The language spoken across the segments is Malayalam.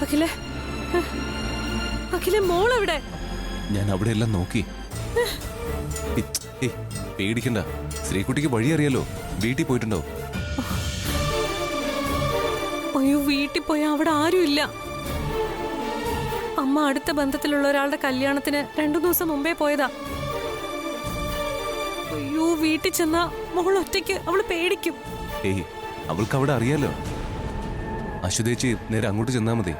അഖിലേ, അഖിലേ, മോളെവിടെ? ഞാൻ അവിടെ എല്ലാം നോക്കി. പേടിക്കണ്ട, ശ്രീകുട്ടിക്ക് വഴി അറിയാലോ. വീട്ടിൽ പോയിട്ടുണ്ടോ? അയ്യോ, വീട്ടിൽ പോയാ അവിടെ ആരുമില്ല. അമ്മ അടുത്ത ബന്ധത്തിലുള്ള ഒരാളുടെ കല്യാണത്തിന് 2 ദിവസം മുമ്പേ പോയതാ. അയ്യോ, വീട്ടിൽ ചെന്നാ മോൾ ഒറ്റയ്ക്ക്, അവള് പേടിക്കും. അവൾക്ക് അവിടെ അറിയാലോ. അശ്വതേച്ചി നേരെ അങ്ങോട്ട് ചെന്നാ മതി.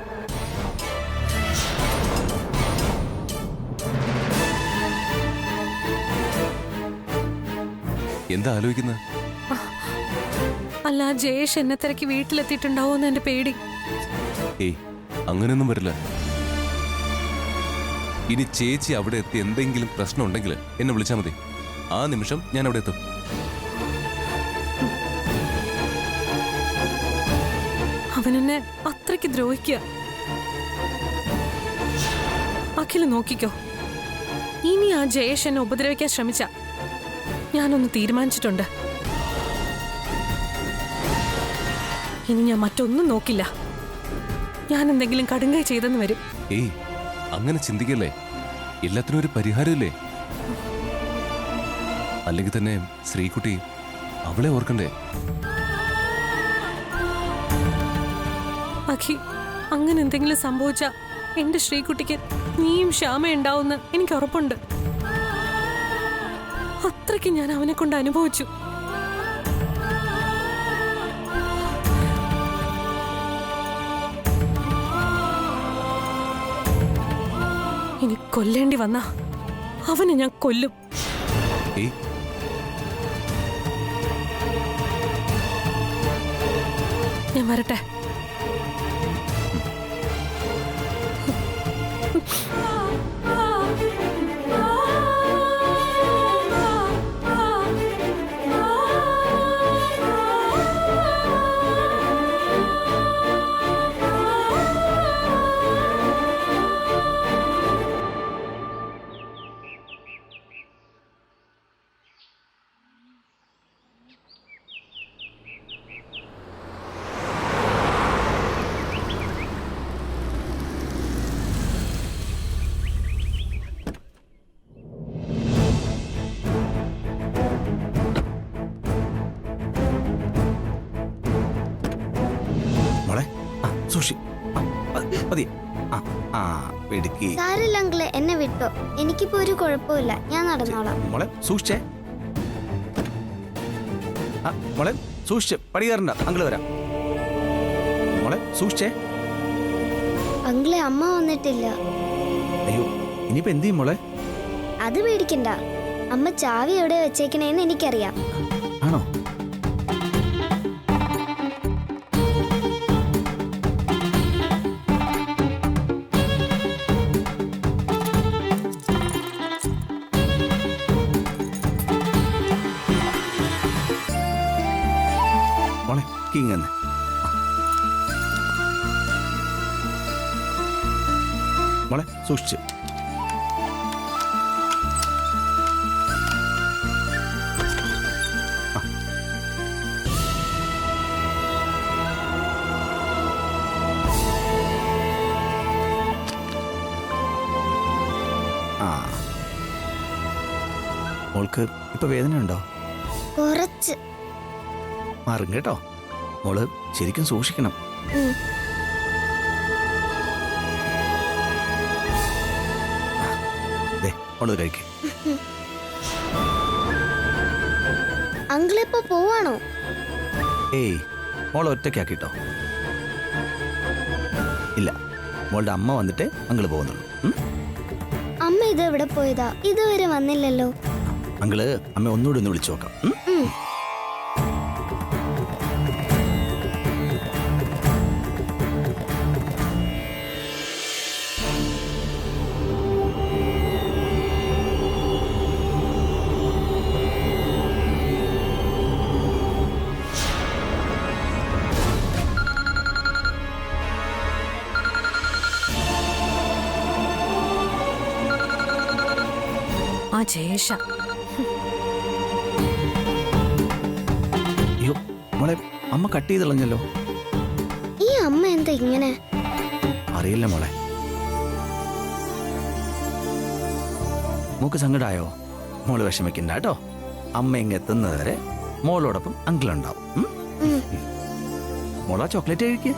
എന്താ ആലോചിക്കുന്നത്? അല്ല, ജയേഷ് എന്നെ തിരക്കി വീട്ടിലെത്തിയിട്ടുണ്ടാവോന്ന് എന്റെ പേടി. അങ്ങനെയൊന്നും വരില്ല. ഇനി ചേച്ചി അവിടെ എത്തി എന്തെങ്കിലും പ്രശ്നം ഉണ്ടെങ്കിൽ എന്നെ വിളിച്ചാൽ മതി. ആ നിമിഷം ഞാൻ അവിടെ എത്തും. അവനെന്നെ അത്രയ്ക്ക് ദ്രോഹിക്കുക. അഖില് നോക്കിക്കോ, ഇനി ആ ജയേഷ് എന്നെ ഉപദ്രവിക്കാൻ ശ്രമിച്ച ഞാനൊന്ന് തീരുമാനിച്ചിട്ടുണ്ട്. ഇനി ഞാൻ മറ്റൊന്നും നോക്കില്ല. ഞാൻ എന്തെങ്കിലും കടുങ്കൈ ചെയ്തെന്ന് വരും. അങ്ങനെ ചിന്തിക്കല്ലേ. എല്ലാത്തിനും ഒരു പരിഹാരമില്ലേ? അല്ലെങ്കിൽ തന്നെ ശ്രീകുട്ടി അവളെ ഓർക്കണ്ടേ? അഖി, അങ്ങനെ എന്തെങ്കിലും സംഭവിച്ച എന്റെ ശ്രീകുട്ടിക്ക് നീയും ശ്യാമ ഉണ്ടാവുമെന്ന് എനിക്ക് ഉറപ്പുണ്ട്. അത്രയ്ക്ക് ഞാൻ അവനെ കൊണ്ട് അനുഭവിച്ചു. ഇനി കൊല്ലേണ്ടി വന്നാ അവനെ ഞാൻ കൊല്ലും. ഞാൻ വരട്ടെ. എന്നെ വിട്ടോ, എനിക്കിപ്പോ ഒരു കുഴപ്പമില്ല, ഞാൻ നടന്നോളാം. മോളെ സൂക്ഷിച്ചേ, മോളെ സൂക്ഷിച്ച് പടി കയറണ്ട. അങ്കിള് വരാം. മോളെ സൂക്ഷിച്ചേ. അങ്കിളെ, അമ്മ വന്നിട്ടില്ല. അയ്യോ, ഇനിയിപ്പോ എന്ത് ചെയ്യും മോളെ? അത് പേടിക്കണ്ട, അമ്മ ചാവി എവിടെ വെച്ചേക്കണേന്ന് എനിക്കറിയാം. ആണോ? ഇങ്ങനെ മോളെ സൂക്ഷിച്ച്. മോൾക്ക് ഇപ്പൊ വേദന ഉണ്ടോ? കുറച്ച്. മാറും കേട്ടോ. മോള് ശരിക്കും സൂക്ഷിക്കണം. മോള് കഴിക്ക്. അങ്കിളിപ്പോ പോവാണോ? മോളെ ഒറ്റയ്ക്കാക്കിട്ടോ. ഇല്ല, മോളുടെ അമ്മ വന്നിട്ട് അങ്കിള് പോകുന്നുള്ളൂ. അമ്മ ഇത് എവിടെ പോയതാ? ഇതുവരെ വന്നില്ലല്ലോ. അങ്കിള് അമ്മ ഒന്നുകൂടി ഒന്ന് വിളിച്ചു നോക്കാം. ജയേഷ, അയ്യോ മോളെ, അമ്മ കട്ട് ചെയ്ത് കളഞ്ഞല്ലോ. ഈ അമ്മ എന്താ ഇങ്ങനെ? അറിയില്ല മോളെ. മോക്ക് സങ്കടമായോ? മോള് വിഷമിക്കണ്ട കേട്ടോ. അമ്മ ഇങ്ങ് എത്തുന്നത് വരെ മോളോടൊപ്പം അങ്കിൾ ഉണ്ടാവും. മോളാ ചോക്ലേറ്റ് കഴിക്കുക.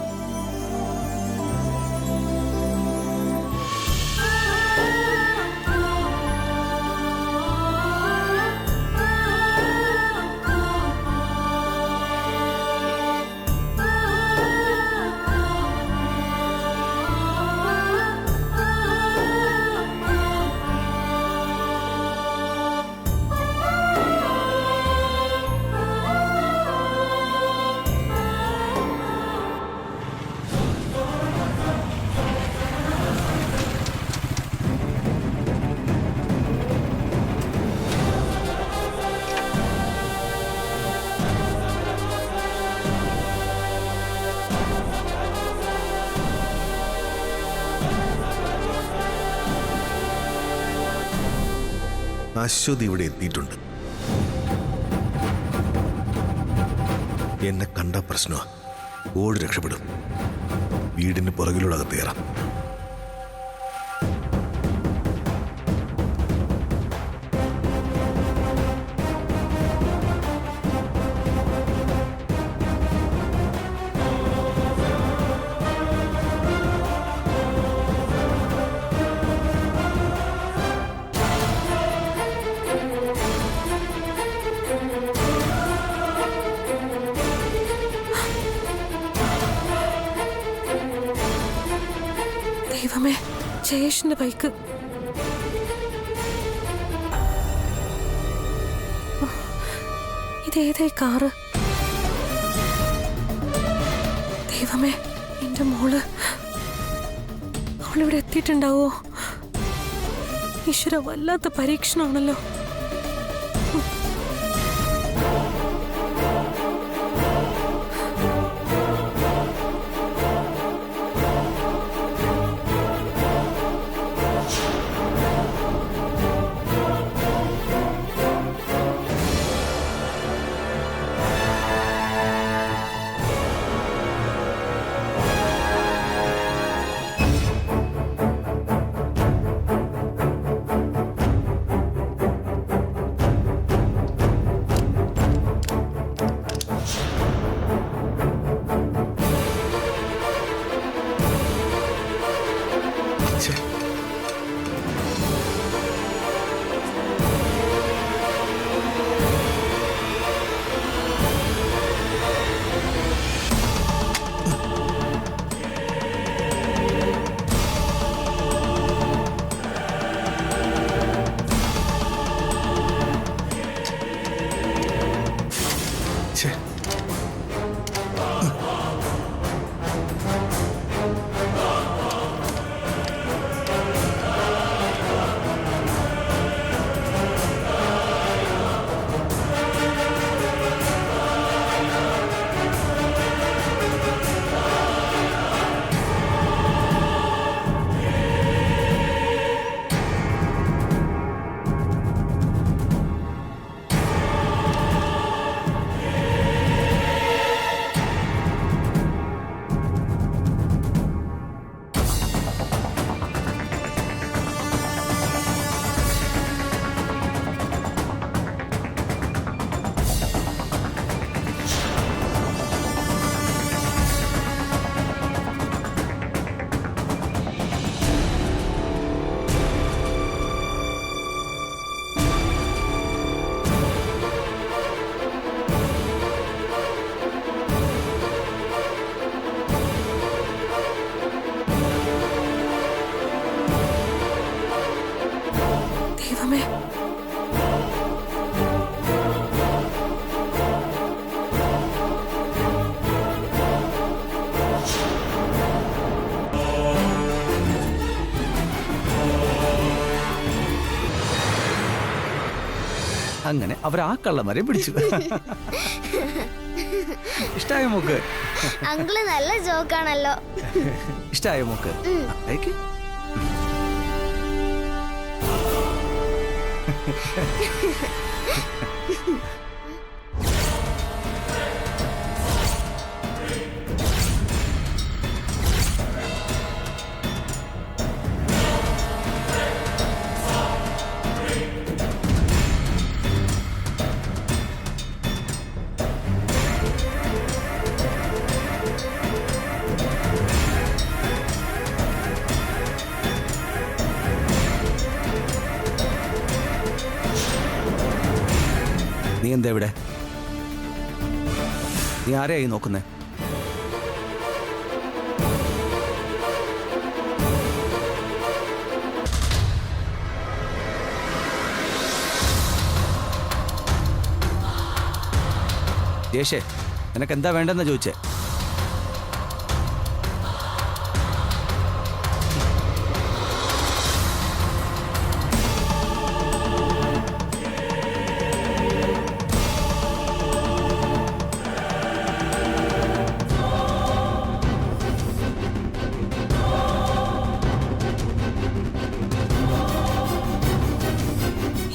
അശ്വതി ഇവിടെ എത്തിയിട്ടുണ്ട്. എന്നെ കണ്ട പ്രശ്നമാ. ഓടി രക്ഷപ്പെടും. വീടിന് പുറകിലൂടെ അകത്ത് കയറാം. ദൈവമേ, ജയേഷിന്റെ ബൈക്ക്. ഇതേതായി കാറ്? ദൈവമേ, എന്റെ മോള് അവളിവിടെ എത്തിയിട്ടുണ്ടാവോ? ഈശ്വര, വല്ലാത്ത പരീക്ഷണമാണല്ലോ. ദൈവമേ, അങ്ങനെ അവർ ആ കള്ളന്മാരെ പിടിച്ചു. ഇഷ്ടായോ മോക്ക്? അങ്കിള് നല്ല ജോക്കാണല്ലോ. ഇഷ്ടായോ മോക്ക്? അയക്ക്. എന്താ ഇവിടെ? നീ ആരെയായി നോക്കുന്നേ? ജയേഷേ, നിനക്ക് എന്താ വേണ്ടെന്നാ ചോദിച്ചേ?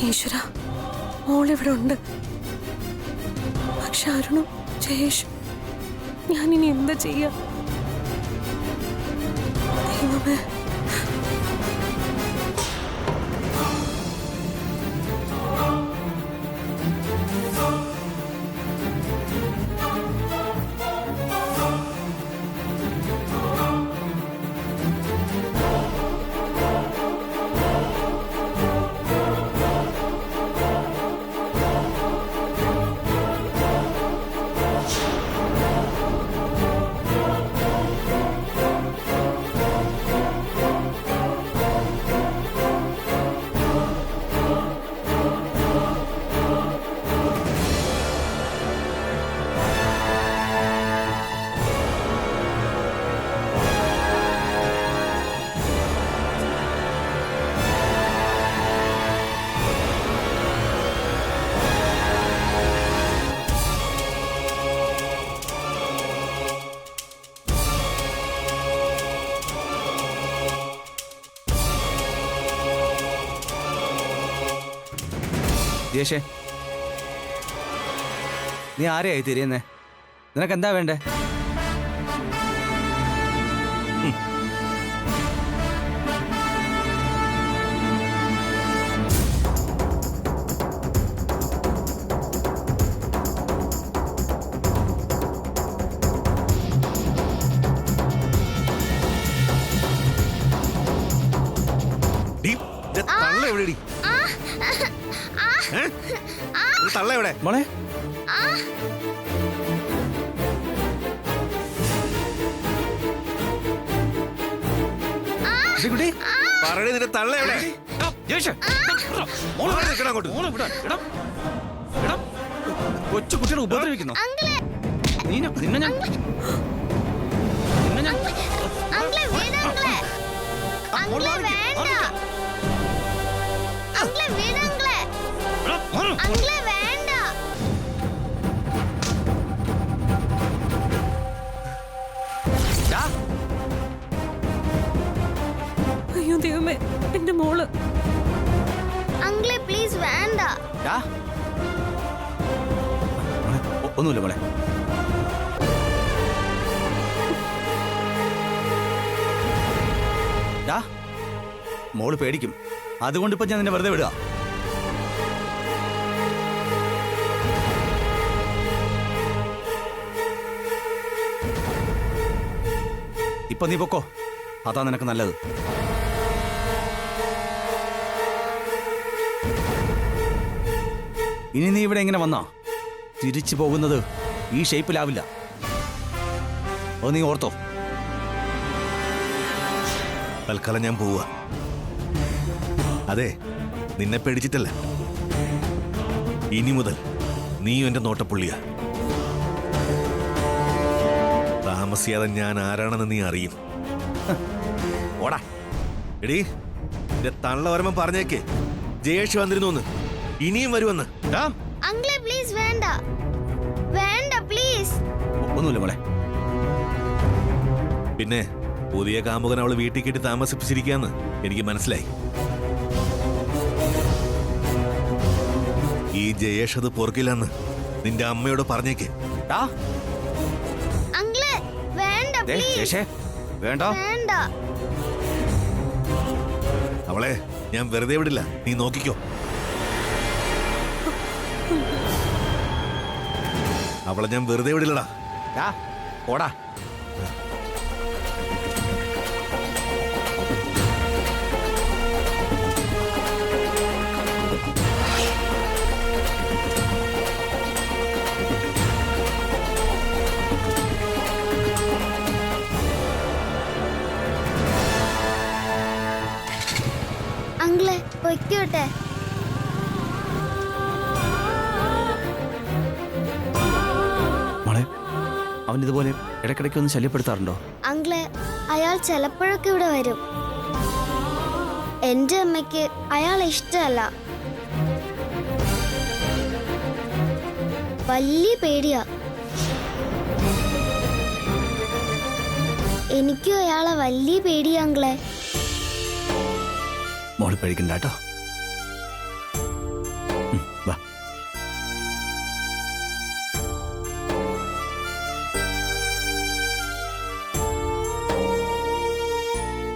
ഈശ്വര, മോളിവിടെ ഉണ്ട്. പക്ഷെ അരുണും ജയേഷും, ഞാനിനി എന്താ ചെയ്യാ? ദൈവമേ. ജയേഷേ, നീ ആരെയായി തിരിയുന്നേ? നിനക്ക് എന്താ വേണ്ടേ? തള്ള എവിടെ? മോളെ, കുട്ടി പറയണേ, നിന്റെ തള്ള എവിടെ? കൊച്ചു കുട്ടികളെ ഉപദ്രവിക്കുന്നു. നിന്നെ ഞാൻ അയ്യോ ദൈവമേ, എന്റെ മോള്. അങ്കിളെ പ്ലീസ് വേണ്ട. ഒന്നുമില്ല മോളെ. മോള് പേടിക്കും. അതുകൊണ്ടിപ്പോ ഞാൻ നിന്നെ വെറുതെ വിടുക. ഇപ്പൊ നീ പൊക്കോ, അതാ നിനക്ക് നല്ലത്. ഇനി നീ ഇവിടെ എങ്ങനെ വന്നാ തിരിച്ചു പോകുന്നത് ഈ ഷേപ്പിലാവില്ല. അത് നീ ഓർത്തോ. തൽക്കാലം ഞാൻ പോവുക. അതെ, നിന്നെ പേടിച്ചിട്ടല്ല. ഇനി മുതൽ നീയും എന്റെ നോട്ടപ്പുള്ളിയാ. താമസിയാതെ ഞാൻ ആരാണെന്ന് നീ അറിയും. ഓടാ എടീ, എന്റെ തള്ള വരുമ്പോ പറഞ്ഞേക്ക് ജയേഷ് വന്നിരുന്നു, ഇനിയും വരുമെന്ന്. അങ്കിളെ പ്ലീസ് വേണ്ട, വേണ്ട പ്ലീസ്. ഒന്നുമില്ല മോളെ. പിന്നെ പുതിയ കാമുകൻ അവള് വീട്ടിൽ കെട്ടി താമസിപ്പിച്ചിരിക്കാന്ന് എനിക്ക് മനസ്സിലായി. ഈ ജയേഷ് അത് പൊറുക്കില്ലെന്ന് നിന്റെ അമ്മയോട് പറഞ്ഞേക്ക്. അങ്കിളെ വേണ്ട പ്ലീസ്. വേണ്ട വേണ്ട. അവളെ ഞാൻ വെറുതെ വിടില്ല, നീ നോക്കിക്കോ. അവളെ ഞാൻ വെറുതെ വിടില്ലടാ. ഓടാ. വെക്കോട്ടെ. മോളെ അവൻ ഇതുപോലെ ഇടയ്ക്കിടയ്ക്ക് ഒന്ന് ശല്യപ്പെടുത്താറുണ്ടോ? അങ്കിളെ, അയാൾ ചിലപ്പോഴൊക്കെ ഇവിടെ വരും. എന്റെ അമ്മയ്ക്ക് അയാളെ ഇഷ്ടമല്ല. വലിയ പേടിയാ. എനിക്കും അയാളെ വലിയ പേടിയാ അങ്കിളെ. മോള് പേടിക്കണ്ട കേട്ടോ. വാ.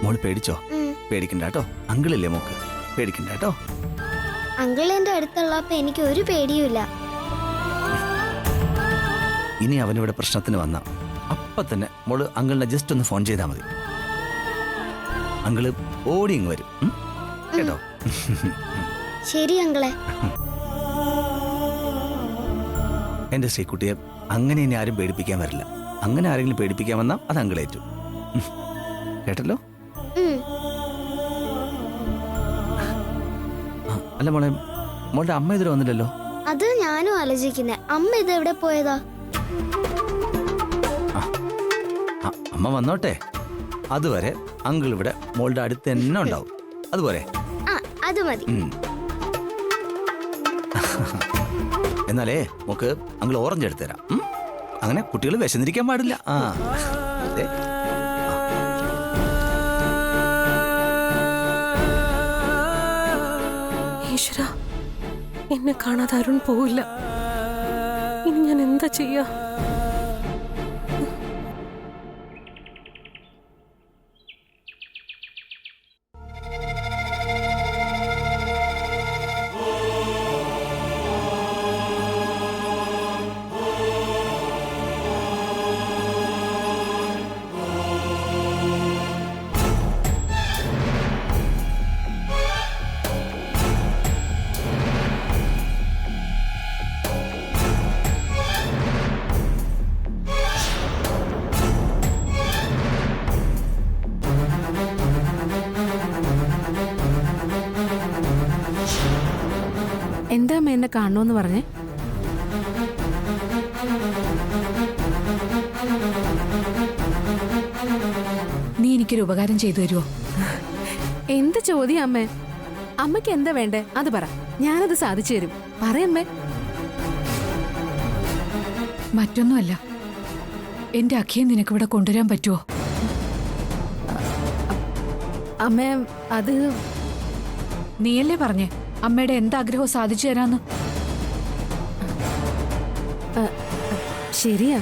മോള് പേടിച്ചോ? പേടിക്കണ്ട കേട്ടോ. അങ്കിളില്ലേ മോക്ക്? പേടിക്കണ്ട കേട്ടോ. അങ്കിൾ എന്റെ അടുത്തുള്ളപ്പോ എനിക്ക് ഒരു പേടിയുമില്ല. ഇനി അവനിവിടെ പ്രശ്നത്തിന് വന്ന അപ്പൊ തന്നെ മോള് അങ്കിളിനെ ജസ്റ്റ് ഒന്ന് ഫോൺ ചെയ്താൽ മതി. അങ്കിള് ഓടി ഇങ്ങ് വരും. കേട്ടോ? ശരി അങ്കിളെ. എന്റെ ശ്രീകുട്ടിയെ അങ്ങനെ ഇനി ആരും പേടിപ്പിക്കാൻ വരില്ല. അങ്ങനെ ആരെങ്കിലും പേടിപ്പിക്കാൻ വന്നാൽ അത് അങ്കിളേറ്റു. കേട്ടല്ലോ? അല്ല മോളെ, മോളുടെ അമ്മ ഇതുവരെ വന്നില്ലല്ലോ. അത് ഞാനും ആലോചിക്കുന്നേ. അമ്മ ഇത് എവിടെ പോയതാ? അമ്മ വന്നോട്ടെ. അതുവരെ അങ്കിൾ ഇവിടെ മോളുടെ അടുത്ത് തന്നെ ഉണ്ടാവും. അതുപോലെ അത് മതി. എന്നാലേ മോക്ക് അങ്കിൾ ഓറഞ്ച് എടുത്തു തരാം. അങ്ങനെ കുട്ടികൾ വിശന്നിരിക്കാൻ പാടില്ല. അതെ. ഈശ്വര, എന്നെ കാണാതെ അരുൺ പോവില്ല. ഇനി ഞാൻ എന്താ ചെയ്യാ? എന്താ അമ്മ എന്നെ കാണണമെന്ന് പറഞ്ഞേ? നീ എനിക്കൊരു ഉപകാരം ചെയ്തു തരുമോ? എന്ത് ചോദ്യം അമ്മേ? അമ്മയ്ക്ക് എന്താ വേണ്ടേ അത് പറ, ഞാനത് സാധിച്ചു തരും. പറയമ്മേ. മറ്റൊന്നുമല്ല, എന്റെ അഖിയെ നിനക്കിവിടെ കൊണ്ടുവരാൻ പറ്റുമോ? അമ്മേ, അത് നീയല്ലേ പറഞ്ഞേ അമ്മയുടെ എന്താഗ്രഹവും സാധിച്ചു തരാന്ന്? ശരിയാ.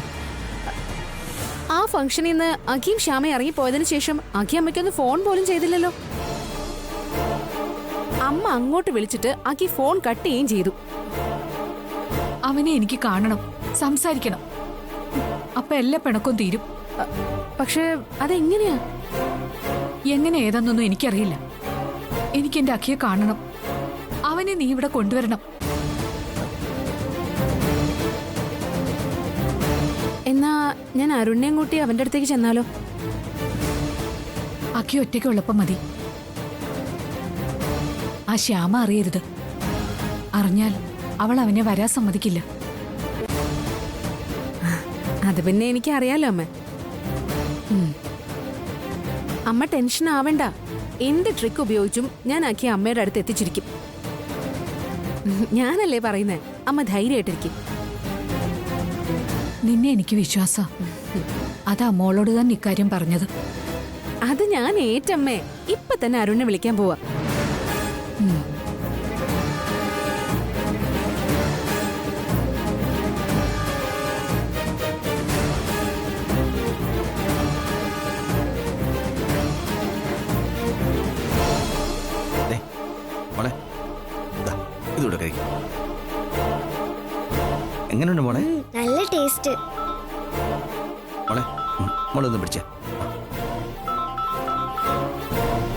ആ ഫംഗ്ഷനിൽ നിന്ന് അഖിയും ശ്യാമ ഇറങ്ങിപ്പോയതിനു ശേഷം അഖി അമ്മയ്ക്കൊന്ന് ഫോൺ പോലും ചെയ്തില്ലല്ലോ. അമ്മ അങ്ങോട്ട് വിളിച്ചിട്ട് അഖി ഫോൺ കട്ട് ചെയ്യുകയും ചെയ്തു. അവനെ എനിക്ക് കാണണം, സംസാരിക്കണം. അപ്പൊ എല്ലാ പിണക്കവും തീരും. പക്ഷെ അതെങ്ങനെയാ? എങ്ങനെ ഏതാന്നൊന്നും എനിക്കറിയില്ല. എനിക്ക് എന്റെ അഖിയെ കാണണം. അവനെ നീ ഇവിടെ കൊണ്ടുവരണം. എന്നാ ഞാൻ അരുണിനെയും കൂട്ടി അവന്റെ അടുത്തേക്ക് ചെന്നാലോ? അഖി ഒറ്റയ്ക്കുള്ളപ്പം മതി. ആ ശ്യാമ അറിയരുത്. അറിഞ്ഞാൽ അവൾ അവനെ വരാൻ സമ്മതിക്കില്ല. അത് പിന്നെ എനിക്ക് അറിയാലോ അമ്മ. അമ്മ ടെൻഷൻ ആവണ്ട. എന്ത് ട്രിക്ക് ഉപയോഗിച്ചും ഞാൻ അഖി അമ്മയുടെ അടുത്ത് എത്തിച്ചിരിക്കും. ഞാനല്ലേ പറയുന്നേ, അമ്മ ധൈര്യമായിട്ടിരിക്കും. നിന്നെ എനിക്ക് വിശ്വാസാ. അതാ മോളോട് തന്നെ ഇക്കാര്യം പറഞ്ഞത്. അത് ഞാൻ ഏറ്റമ്മേ. ഇപ്പൊ തന്നെ അരുണിനെ വിളിക്കാൻ പോവാ. മോളെ ഇതൂടെ കഴിക്കും. എങ്ങനെയുണ്ട് മോളെ? നല്ല ടേസ്റ്റ്. മോളെ മോളെ ഒന്ന് പിടിച്ചേ.